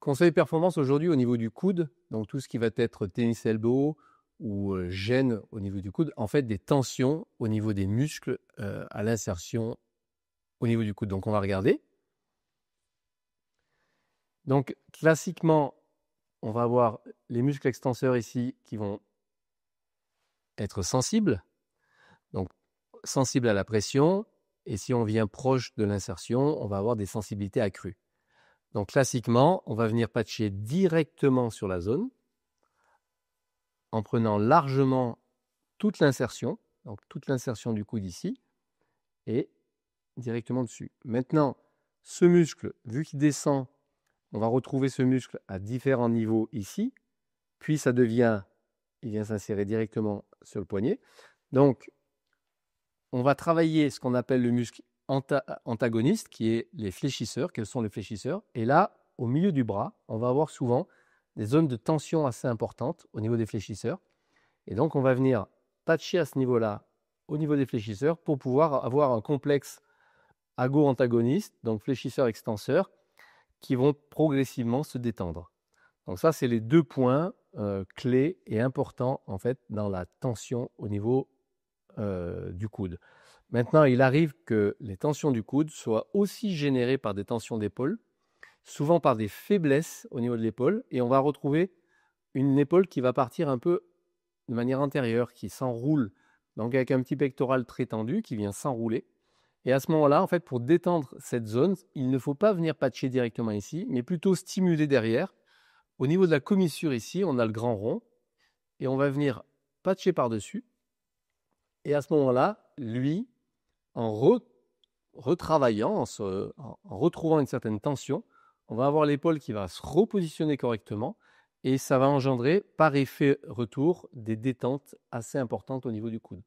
conseil performance aujourd'hui au niveau du coude, donc tout ce qui va être tennis elbow ou gêne au niveau du coude, en fait des tensions au niveau des muscles à l'insertion au niveau du coude. Donc on va regarder. Donc classiquement, on va avoir les muscles extenseurs ici qui vont être sensibles, donc sensibles à la pression. Et si on vient proche de l'insertion, on va avoir des sensibilités accrues. Donc classiquement, on va venir patcher directement sur la zone en prenant largement toute l'insertion, donc toute l'insertion du coude ici, et directement dessus. Maintenant, ce muscle, vu qu'il descend, on va retrouver ce muscle à différents niveaux ici, puis ça devient, il vient s'insérer directement sur le poignet. Donc, on va travailler ce qu'on appelle le muscle antagoniste, qui est les fléchisseurs. Quels sont les fléchisseurs? Et là, au milieu du bras, on va avoir souvent des zones de tension assez importantes au niveau des fléchisseurs. Et donc, on va venir patcher à ce niveau-là, au niveau des fléchisseurs, pour pouvoir avoir un complexe ago-antagoniste, donc fléchisseur-extenseur, qui vont progressivement se détendre. Donc ça, c'est les deux points clés et importants en fait dans la tension au niveau du coude. Maintenant, il arrive que les tensions du coude soient aussi générées par des tensions d'épaule, souvent par des faiblesses au niveau de l'épaule, et on va retrouver une épaule qui va partir un peu de manière antérieure, qui s'enroule, donc avec un petit pectoral très tendu qui vient s'enrouler. Et à ce moment-là, en fait, pour détendre cette zone, il ne faut pas venir patcher directement ici, mais plutôt stimuler derrière. Au niveau de la commissure ici, on a le grand rond, et on va venir patcher par-dessus. Et à ce moment-là, lui, en retravaillant, en retrouvant une certaine tension, on va avoir l'épaule qui va se repositionner correctement, et ça va engendrer, par effet retour, des détentes assez importantes au niveau du coude.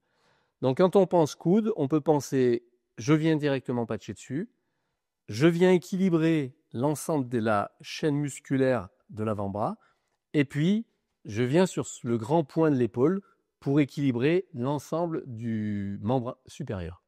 Donc quand on pense coude, on peut penser, je viens directement patcher dessus, je viens équilibrer l'ensemble de la chaîne musculaire de l'avant-bras, et puis je viens sur le grand point de l'épaule pour équilibrer l'ensemble du membre supérieur.